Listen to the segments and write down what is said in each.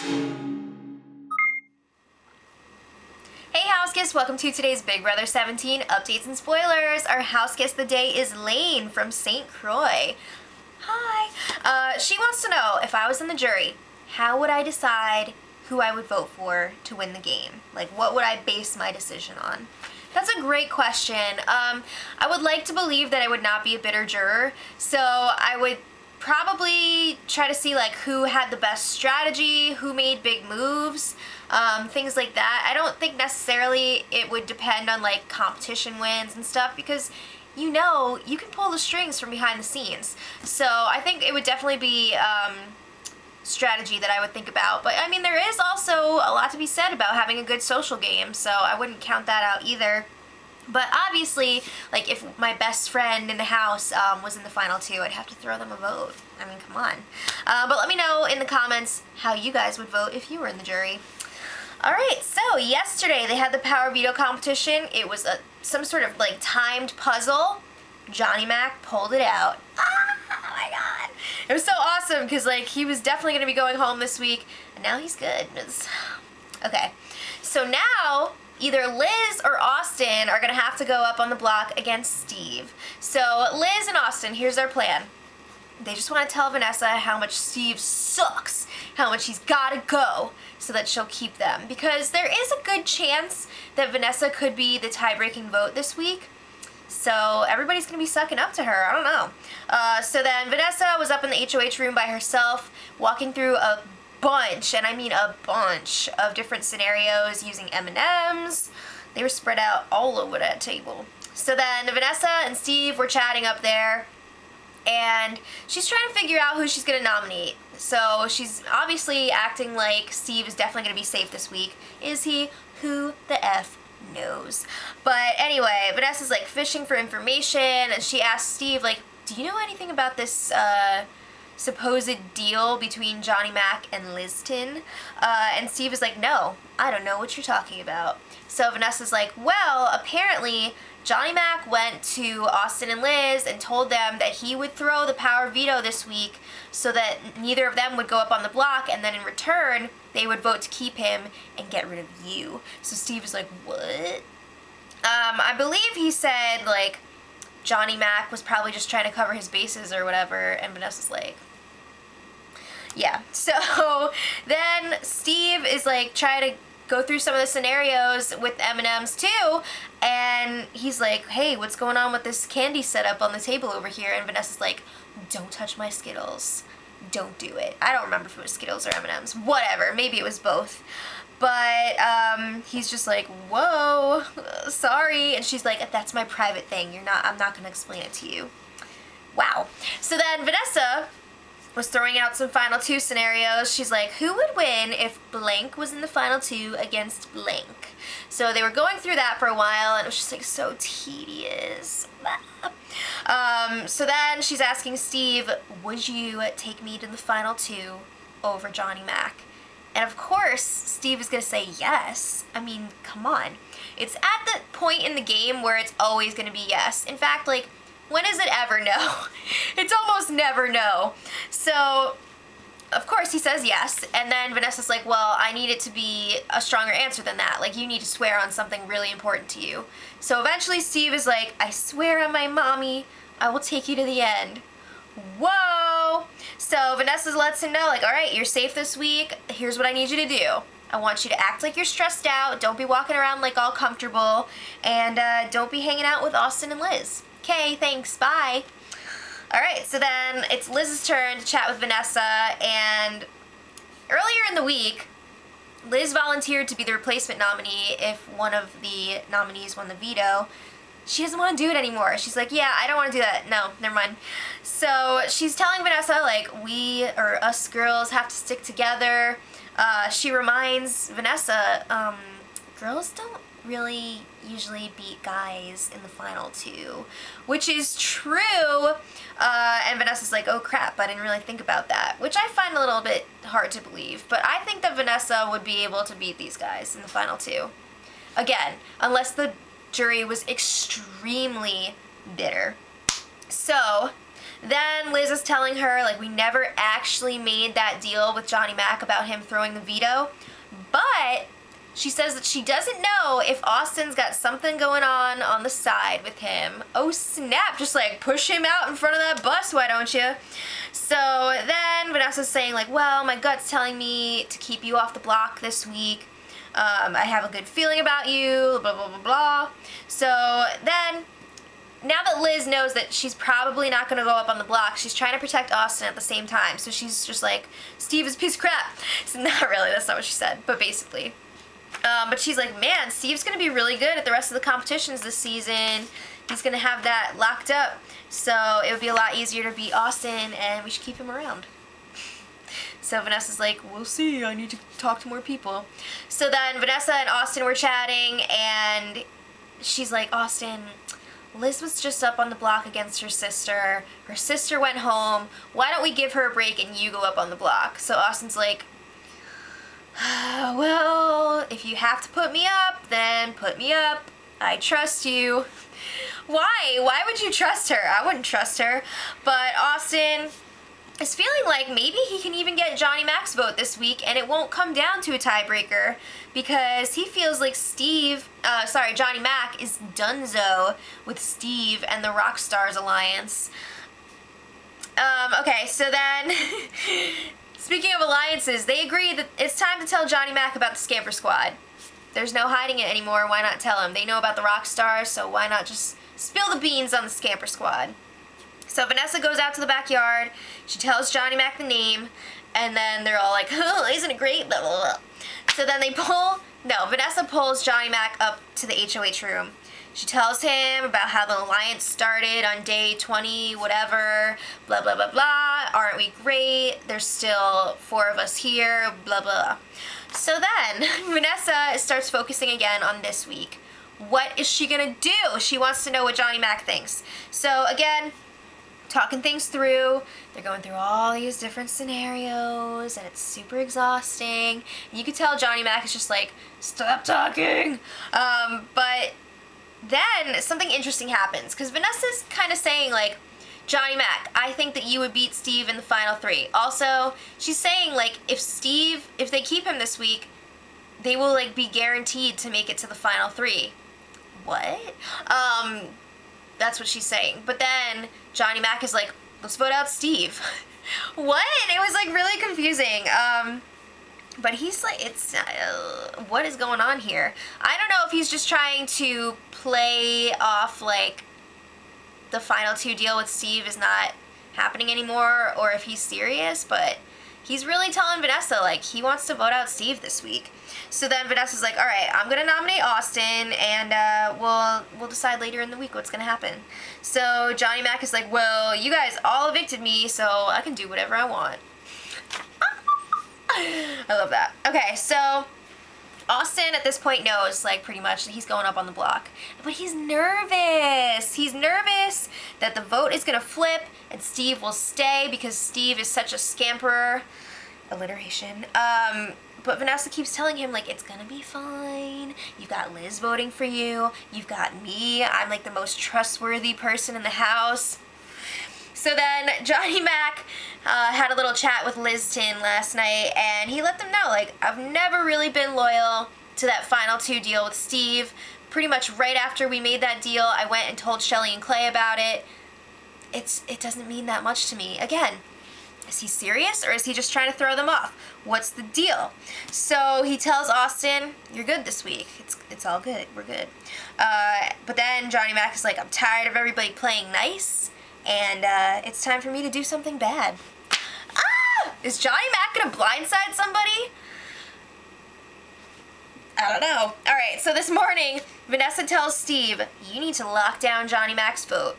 Hey house guests, welcome to today's Big Brother 17 updates and spoilers. Our house guest of the day is Lane from St. Croix. Hi. She wants to know, if I was in the jury, how would I decide who I would vote for to win the game? Like, what would I base my decision on? That's a great question. I would like to believe that I would not be a bitter juror, so I would probably try to see like who had the best strategy, who made big moves, things like that. I don't think necessarily it would depend on like competition wins and stuff, because you know you can pull the strings from behind the scenes. So I think it would definitely be strategy that I would think about. But I mean, there is also a lot to be said about having a good social game, so I wouldn't count that out either. But obviously, like, if my best friend in the house was in the final two, I'd have to throw them a vote. I mean, come on. But let me know in the comments how you guys would vote if you were in the jury. Alright, so yesterday they had the Power Veto competition. It was some sort of, like, timed puzzle. Johnny Mac pulled it out. Oh my god. It was so awesome, because, like, he was definitely going to be going home this week, and now he's good. Okay, so now either Liz or Austin are going to have to go up on the block against Steve. So Liz and Austin, here's their plan. They just want to tell Vanessa how much Steve sucks, how much he's got to go, so that she'll keep them. Because there is a good chance that Vanessa could be the tie-breaking vote this week. So everybody's going to be sucking up to her. I don't know. So then Vanessa was up in the HOH room by herself, walking through a bunch, and I mean a bunch, of different scenarios using M&Ms. They were spread out all over that table. So then Vanessa and Steve were chatting up there, and she's trying to figure out who she's going to nominate. So she's obviously acting like Steve is definitely going to be safe this week. Is he? Who the F knows? But anyway, Vanessa's like fishing for information, and she asks Steve, like, do you know anything about this supposed deal between Johnny Mac and Lizton? And Steve is like, no, I don't know what you're talking about. So Vanessa's like, well, apparently Johnny Mac went to Austin and Liz and told them that he would throw the Power Veto this week so that neither of them would go up on the block, and then in return they would vote to keep him and get rid of you. So Steve is like, what? I believe he said, like, Johnny Mac was probably just trying to cover his bases or whatever, and Vanessa's like, yeah. So then Steve is like trying to go through some of the scenarios with M&Ms too, and he's like, hey, what's going on with this candy setup on the table over here? And Vanessa's like, don't touch my Skittles. Don't do it. I don't remember if it was Skittles or M&Ms. Whatever. Maybe it was both. But he's just like, whoa, sorry. And she's like, that's my private thing. I'm not going to explain it to you. Wow. So then Vanessa was throwing out some final two scenarios. She's like, who would win if blank was in the final two against blank? So they were going through that for a while, and it was just like so tedious. So then she's asking Steve, would you take me to the final two over Johnny Mac? And of course, Steve is going to say yes. I mean, come on. It's at the point in the game where it's always going to be yes. In fact, like, when is it ever no? It's almost never no. So, of course, he says yes. And then Vanessa's like, well, I need it to be a stronger answer than that. Like, you need to swear on something really important to you. So eventually Steve is like, I swear on my mommy, I will take you to the end. Whoa! So Vanessa lets him know, like, all right, you're safe this week. Here's what I need you to do. I want you to act like you're stressed out. Don't be walking around like all comfortable. And don't be hanging out with Austin and Liz. Okay, thanks. Bye. All right, so then it's Liz's turn to chat with Vanessa. And earlier in the week, Liz volunteered to be the replacement nominee if one of the nominees won the veto. She doesn't want to do it anymore. She's like, yeah, I don't want to do that. No, never mind. So she's telling Vanessa, like, us girls have to stick together. She reminds Vanessa, girls don't really usually beat guys in the final two, which is true. And Vanessa's like, oh crap, I didn't really think about that, which I find a little bit hard to believe. But I think that Vanessa would be able to beat these guys in the final two. Again, unless the jury was extremely bitter. So Then Liz is telling her, like, we never actually made that deal with Johnny Mac about him throwing the veto, but she says that she doesn't know if Austin's got something going on the side with him. Oh snap, just like push him out in front of that bus, why don't you? So then Vanessa's saying like, well, my gut's telling me to keep you off the block this week. I have a good feeling about you, blah, blah, blah, blah. So then, now that Liz knows that she's probably not going to go up on the block, she's trying to protect Austin at the same time. So she's just like, Steve is a piece of crap. So not really, that's not what she said, but basically. But she's like, man, Steve's going to be really good at the rest of the competitions this season. He's going to have that locked up. So it would be a lot easier to beat Austin, and we should keep him around. So Vanessa's like, we'll see, I need to talk to more people. So then Vanessa and Austin were chatting, and she's like, Austin, Liz was just up on the block against her sister. Her sister went home. Why don't we give her a break and you go up on the block? So Austin's like, well, if you have to put me up, then put me up. I trust you. Why? Why would you trust her? I wouldn't trust her. But Austin is feeling like maybe he can even get Johnny Mac's vote this week and it won't come down to a tiebreaker because he feels like Johnny Mac is donezo with Steve and the Rockstars Alliance. Okay, so then, speaking of alliances, they agree that it's time to tell Johnny Mac about the Scamper Squad. There's no hiding it anymore, why not tell him? They know about the Rockstars, so why not just spill the beans on the Scamper Squad? So Vanessa goes out to the backyard, she tells Johnny Mac the name, and then they're all like, oh, isn't it great, blah, blah, blah. So then Vanessa pulls Johnny Mac up to the HOH room. She tells him about how the alliance started on day 20, whatever, blah, blah, blah, blah. Aren't we great? There's still 4 of us here, blah, blah. So then Vanessa starts focusing again on this week. What is she gonna do? She wants to know what Johnny Mac thinks. So again, talking things through. They're going through all these different scenarios and it's super exhausting. And you can tell Johnny Mac is just like, stop talking. But then something interesting happens because Vanessa's kind of saying like, Johnny Mac, I think that you would beat Steve in the final 3. Also, she's saying like, if they keep him this week, they will like be guaranteed to make it to the final 3. What? That's what she's saying. But then Johnny Mac is like, let's vote out Steve. What? It was like really confusing. But he's like, what is going on here? I don't know if he's just trying to play off like the final 2 deal with Steve is not happening anymore, or if he's serious, but he's really telling Vanessa like he wants to vote out Steve this week. So then Vanessa's like, all right, I'm gonna nominate Austin, and we'll decide later in the week what's gonna happen. So Johnny Mac is like, well, you guys all evicted me, so I can do whatever I want. I love that. Okay, so Austin at this point knows, like, pretty much that he's going up on the block. But he's nervous. He's nervous that the vote is gonna flip and Steve will stay because Steve is such a scamper. Alliteration. But Vanessa keeps telling him, like, it's gonna be fine. You've got Liz voting for you. You've got me. I'm, like, the most trustworthy person in the house. So then Johnny Mac had a little chat with Lizton last night, and he let them know, like, I've never really been loyal to that final 2 deal with Steve. Pretty much right after we made that deal, I went and told Shelly and Clay about it. It doesn't mean that much to me. Again, is he serious or is he just trying to throw them off? What's the deal? So he tells Austin, you're good this week. It's all good. We're good. But then Johnny Mac is like, I'm tired of everybody playing nice, and it's time for me to do something bad. Ah! Is Johnny Mac gonna blindside somebody? I don't know. Alright, so this morning, Vanessa tells Steve, you need to lock down Johnny Mac's vote.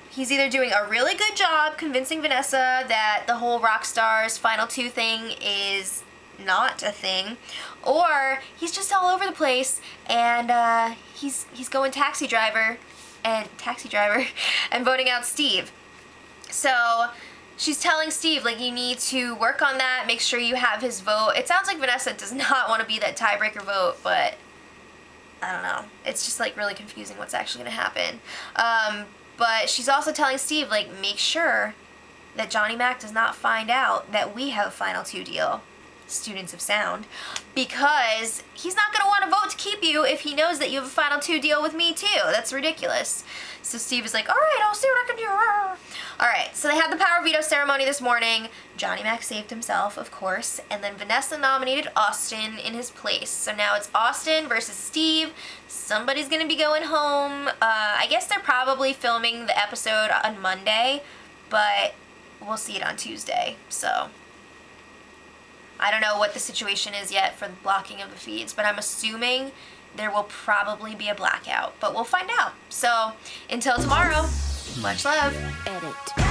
He's either doing a really good job convincing Vanessa that the whole Rockstars Final 2 thing is not a thing, or he's just all over the place and he's going taxi driver and voting out Steve. So she's telling Steve, like, you need to work on that, make sure you have his vote. It sounds like Vanessa does not want to be that tiebreaker vote, but I don't know. It's just like really confusing what's actually going to happen. But she's also telling Steve, like, make sure that Johnny Mac does not find out that we have a final 2 deal, students of sound, because he's not going to want to vote to keep you if he knows that you have a final 2 deal with me too. That's ridiculous. So Steve is like, all right, I'll see what I can do. All right, so they had the power veto ceremony this morning. Johnny Mac saved himself, of course, and then Vanessa nominated Austin in his place. So now it's Austin versus Steve. Somebody's going to be going home. I guess they're probably filming the episode on Monday, but we'll see it on Tuesday. So I don't know what the situation is yet for the blocking of the feeds, but I'm assuming there will probably be a blackout, but we'll find out. So until tomorrow, much love. Edit.